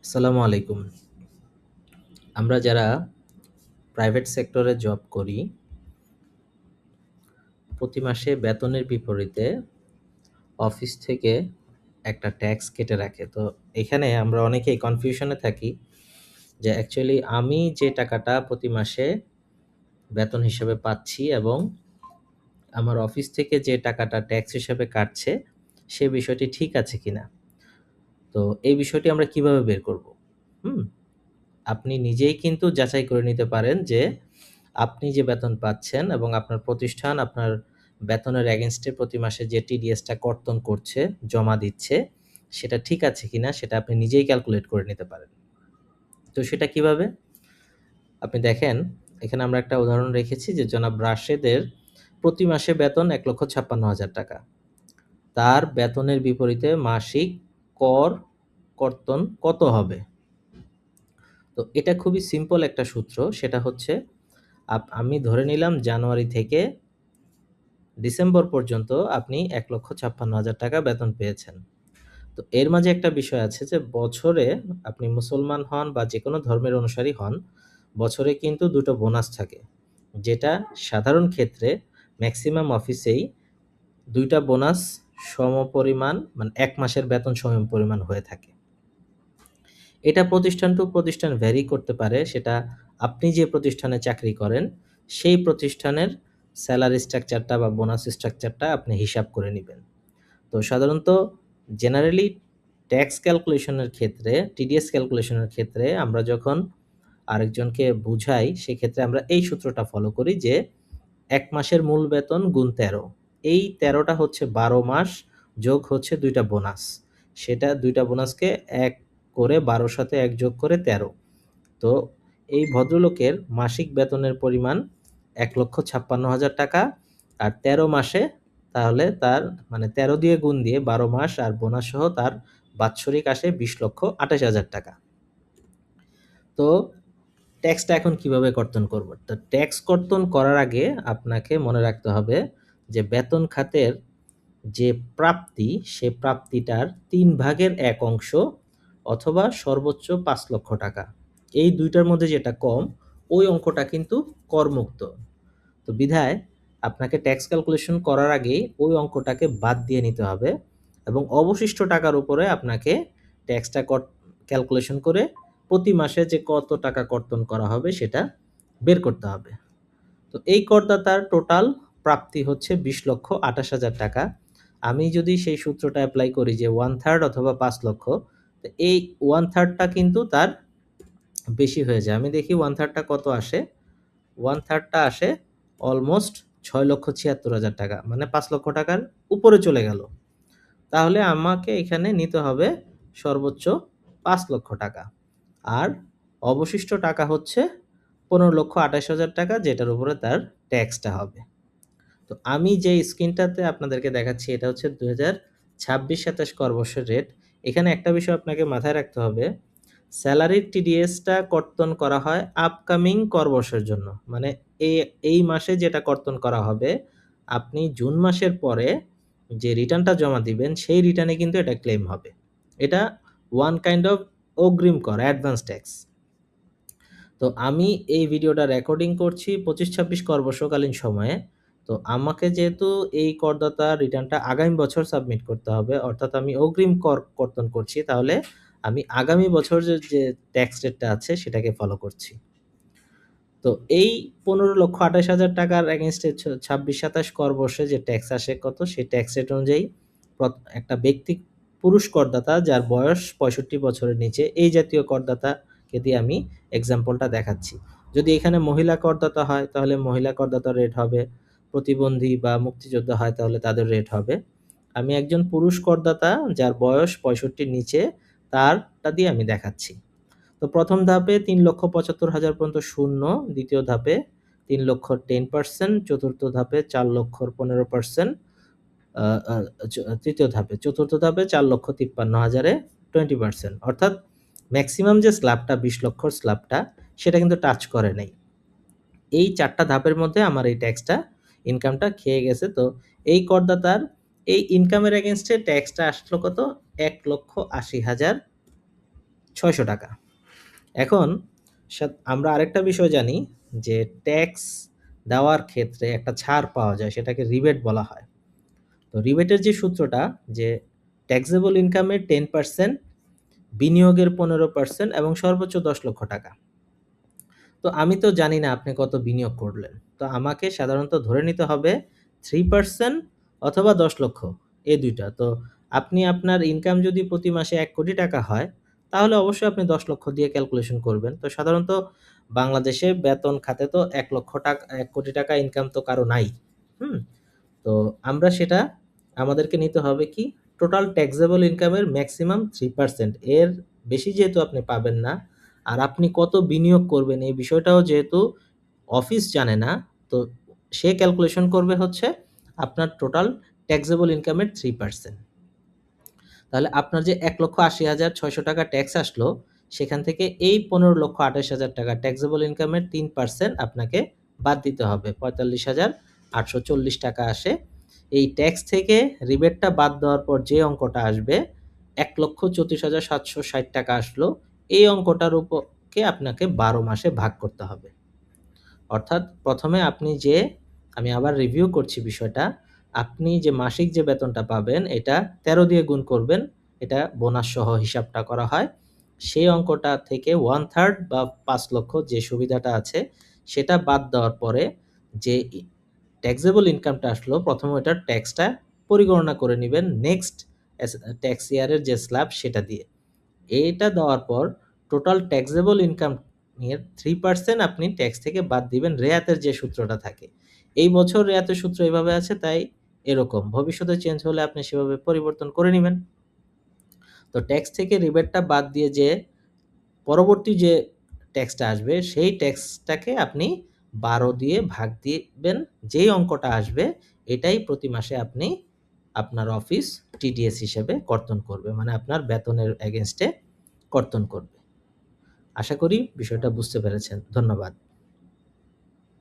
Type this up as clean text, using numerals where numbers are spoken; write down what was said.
আসসালামু আলাইকুম। আমরা যারা প্রাইভেট সেক্টরে জব করি, প্রতি মাসে বেতনের বিপরীতে অফিস থেকে একটা ট্যাক্স কেটে রাখে। তো এখানে আমরা অনেকেই কনফিউশনে থাকি যে অ্যাকচুয়ালি আমি যে টাকাটা প্রতি মাসে বেতন হিসেবে পাচ্ছি এবং আমার অফিস থেকে যে টাকাটা ট্যাক্স হিসেবে কাটছে, সে বিষয়টি ঠিক আছে কিনা? তো এই বিষয়টি আমরা কিভাবে বের করব? হুম? আপনি নিজেই কিন্তু যাচাই করে নিতে পারেন যে আপনি যে বেতন পাচ্ছেন এবং আপনার প্রতিষ্ঠান আপনার বেতনের এগেইনস্টে প্রতি মাসে যে টিডিএসটা কর্তন করছে, জমা দিচ্ছে, সেটা ঠিক আছে কিনা সেটা আপনি নিজেই ক্যালকুলেট করে নিতে পারেন। তো সেটা কিভাবে? আপনি দেখেন, এখানে আমরা একটা উদাহরণ রেখেছি যে জনাব রাশেদের প্রতি মাসে বেতন ১,৫৬,০০০ টাকা। তার বেতনের বিপরীতে মাসিক কর কর্তন কত হবে? তো এটা খুবই সিম্পল একটা সূত্র। সেটা হচ্ছে আমি ধরে নিলাম জানুয়ারি থেকে ডিসেম্বর পর্যন্ত আপনি ১,৫৬,০০০ টাকা বেতন পেয়েছেন। তো এর মাঝে একটা বিষয় আছে যে বছরে আপনি মুসলমান হন বা যেকোনো ধর্মের অনুসারী হন, বছরে কিন্তু ২ টো বোনাস থাকে। যেটা সাধারণ ক্ষেত্রে মেক্সিমাম অফিসেই ২ টা বোনাস সমপরিমাণ মানে ১ মাসের বেতন সমপরিমাণ হয়ে থাকে। এটা প্রতিষ্ঠান টু প্রতিষ্ঠান ভ্যারি করতে পারে। সেটা আপনি যে প্রতিষ্ঠানে চাকরি করেন, সেই প্রতিষ্ঠানের সেলারি স্ট্রাকচারটা বা বোনাস স্ট্রাকচারটা আপনি হিসাব করে নিবেন। তো সাধারণত জেনারেলি ট্যাক্স ক্যালকুলেশনের ক্ষেত্রে, টিডিএস ক্যালকুলেশনের ক্ষেত্রে আমরা যখন আরেকজনকে বুঝাই, সেক্ষেত্রে আমরা এই সূত্রটা ফলো করি যে ১ মাসের মূল বেতন গুণ ১৩। এই ১৩ টা হচ্ছে ১২ মাস যোগ হচ্ছে ২ টা বোনাস। সেটা ২ টা বোনাসকে ১ করে ১২ সাথে ১ যোগ করে ১৩। তো এই ভদ্রলোকের মাসিক বেতনের পরিমাণ ১,৫৬,০০০ টাকা। আর ১৩ মাসে তাহলে তার মানে ১৩ দিয়ে গুণ দিয়ে ১২ মাস আর বোনাস সহ তার বাৎসরিক আসে ২০,২৮,০০০ টাকা। তো ট্যাক্সটা এখন কিভাবে কর্তন করব? তো ট্যাক্স কর্তন করার আগে আপনাকে মনে রাখতে হবে যে বেতন খাতের যে প্রাপ্তি, সে প্রাপ্তিটার ৩ ভাগের ১ অংশ অথবা সর্বোচ্চ ৫,০০,০০০ টাকা। এই ২ টার মধ্যে যেটা কম, ওই অঙ্কটা কিন্তু করমুক্ত। তো বিধায় আপনাকে ট্যাক্স ক্যালকুলেশন করার আগেই ওই অঙ্কটাকে বাদ দিয়ে নিতে হবে এবং অবশিষ্ট টাকার উপরে আপনাকে ট্যাক্সটা ক্যালকুলেশন করে প্রতি মাসে যে কত টাকা কর্তন করা হবে সেটা বের করতে হবে। তো এই করদাতার টোটাল প্রাপ্তি হচ্ছে ২০,২৮,০০০ টাকা। আমি যদি সেই সূত্রটা এপ্লাই করি যে 1/3 অথবা ৫,০০,০০০, তো এই 1/3 টা কিন্তু তার বেশি হয়ে যায়। আমি দেখি 1/3 টা কত আসে? 1/3 টা আসে অলমোস্ট ৬,৭৬,০০০ টাকা। মানে ৫,০০,০০০ টাকার উপরে চলে গেল। তাহলে আমাকে এখানে নিতে হবে সর্বোচ্চ ৫,০০,০০০ টাকা। আর অবশিষ্ট টাকা হচ্ছে ১৫,২৮,০০০ টাকা, যেটার উপরে তার ট্যাক্সটা হবে। তো আমি যে স্ক্রিনটাতে আপনাদেরকে দেখাচ্ছি এটা হচ্ছে ২০২৬-২৭ কর বর্ষের রেট। এখানে একটা বিষয় আপনাকে মাথায় রাখতে হবে, সেলারির টিডিএসটা কর্তন করা হয় আপকামিং কর বর্ষের জন্য। মানে এই এই মাসে যেটা কর্তন করা হবে, আপনি জুন মাসের পরে যে রিটার্নটা জমা দিবেন, সেই রিটার্নে কিন্তু এটা ক্লেম হবে। এটা ওয়ান কাইন্ড অফ অগ্রিম কর, অ্যাডভান্স ট্যাক্স। তো আমি এই ভিডিওটা রেকর্ডিং করছি ২৫-২৬ কর বর্ষকালীন সময়ে। তো আমাকে যেহেতু এই করদাতার রিটার্নটা আগামী বছর সাবমিট করতে হবে, অর্থাৎ আমি অগ্রিম কর কর্তন করছি, তাহলে আমি আগামী বছরের যে ট্যাক্স রেটটা আছে সেটাকে ফলো করছি। তো এই ১৫,২৮,০০০ টাকার এগেইনস্টে ২৬-২৭ কর বর্ষে যে ট্যাক্স আসে কত, সেই ট্যাক্স রেট অনুযায়ী একটা ব্যক্তি পুরুষ করদাতা যার বয়স ৬৫ বছরের নিচে, এই জাতীয় করদাতাকে দিয়ে আমি এক্সাম্পলটা দেখাচ্ছি। যদি এখানে মহিলা করদাতা হয় তাহলে মহিলা করদাতার রেট হবে, প্রতিবন্ধী বা মুক্তিযোদ্ধা হয় তাহলে তাদের রেট হবে। আমি একজন পুরুষ করদাতা যার বয়স ৬৫ র নিচে, তারটা দিয়ে আমি দেখাচ্ছি। তো প্রথম ধাপে ৩,৭৫,০০০ পর্যন্ত শূন্য, দ্বিতীয় ধাপে ৩,০০,০০০ 10%, চতুর্থ ধাপে ৪,০০,০০০ 15%, আ আ তৃতীয় ধাপে, চতুর্থ ধাপে ৪,৫৩,০০০ এ 20%। অর্থাৎ ম্যাক্সিমাম যে স্ল্যাবটা ২০,০০,০০০ স্ল্যাবটা, সেটা কিন্তু টাচ করে নাই। এই ৪ টা ধাপের মধ্যে আমার এই ট্যাক্সটা, ইনকামটা খেয়ে গেছে। তো এই করদাতার এই ইনকামের এগেইনস্টে ট্যাক্সটা আসলো কত? ১,৮০,০০০ ৳৬০০। এখন আমরা আরেকটা বিষয় জানি যে ট্যাক্স দেওয়ার ক্ষেত্রে একটা ছাড় পাওয়া যায়, সেটাকে রিবেট বলা হয়। তো রিবেটের যে সূত্রটা, যে ট্যাক্সেবল ইনকামের 10%, বিনিয়োগের 15% এবং সর্বোচ্চ ৳১০,০০,০০০। তো আমি তো জানি না আপনি কত বিনিয়োগ করলেন। তো আমাকে সাধারণত ধরে নিতে হবে 3% অথবা ১০,০০,০০০, এই ২ টা। তো আপনি আপনার ইনকাম যদি প্রতি মাসে ৳১,০০,০০,০০০ হয়, তাহলে অবশ্যই আপনি ১০,০০,০০০ দিয়ে ক্যালকুলেশন করবেন। তো সাধারণত বাংলাদেশে বেতন খাতে তো ৳১,০০,০০,০০০ ইনকাম তো কারো নাই। হুম? তো আমরা সেটা, আমাদেরকে নিতে হবে কি, টোটাল ট্যাক্সেবল ইনকামের ম্যাক্সিমাম 3%, এর বেশি যেহেতু আপনি পাবেন না, আর আপনি কত বিনিয়োগ করবেন এই বিষয়টাও যেহেতু অফিস জানে না, তো সে ক্যালকুলেশন করবে হচ্ছে আপনার টোটাল ট্যাক্সেবল ইনকামের 3%। তাহলে আপনার যে ৳১,৮০,৬০০ ট্যাক্স আসলো, সেখান থেকে এই ৳১৫,২৮,০০০ ট্যাক্সেবল ইনকামের ৩% আপনাকে বাদ দিতে হবে। ৳৪৫,৮৪০ আসে। এই ট্যাক্স থেকে রিবেটটা বাদ দেওয়ার পর যে অঙ্কটা আসবে, ৳১,৩৪,৭৬০ আসলো। এই অঙ্কটার উপরকে আপনাকে ১২ মাসে ভাগ করতে হবে। অর্থাৎ প্রথমে আপনি যে, আমি আবার রিভিউ করছি বিষয়টা, আপনি যে মাসিক যে বেতনটা পাবেন এটা ১৩ দিয়ে গুণ করবেন, এটা বোনাস সহ হিসাবটা করা হয়। সেই অঙ্কটা থেকে 1/3 বা ৫ লক্ষ যে সুবিধাটা আছে সেটা বাদ দেওয়ার পরে যে ট্যাক্সেবল ইনকামটা আসলো, প্রথমে ওটার ট্যাক্সটা পরিগণনা করে নিবেন নেক্সট ট্যাক্স ইয়ারের যে স্ল্যাব সেটা দিয়ে। এইটা দেওয়ার পর টোটাল ট্যাক্সেবল ইনকাম এর 3% আপনি ট্যাক্স থেকে বাদ দিবেন, রেয়াতের যে সূত্রটা থাকে। এই বছর রেয়াতের সূত্র এভাবে আছে, তাই এরকম। ভবিষ্যতে চেঞ্জ হলে আপনি সেভাবে পরিবর্তন করে নিবেন। তো ট্যাক্স থেকে রিবেটটা বাদ দিয়ে যে পরবর্তী যে ট্যাক্সটা আসবে, সেই ট্যাক্সটাকে আপনি ১২ দিয়ে ভাগ দিবেন। যেই অঙ্কটা আসবে এটাই প্রতি মাসে আপনি, আপনার অফিস টিডিএস হিসেবে কর্তন করবে। মানে আপনার বেতনের এগেইনস্ট এ কর্তন করবে। আশা করি বিষয়টা বুঝতে পেরেছেন। ধন্যবাদ।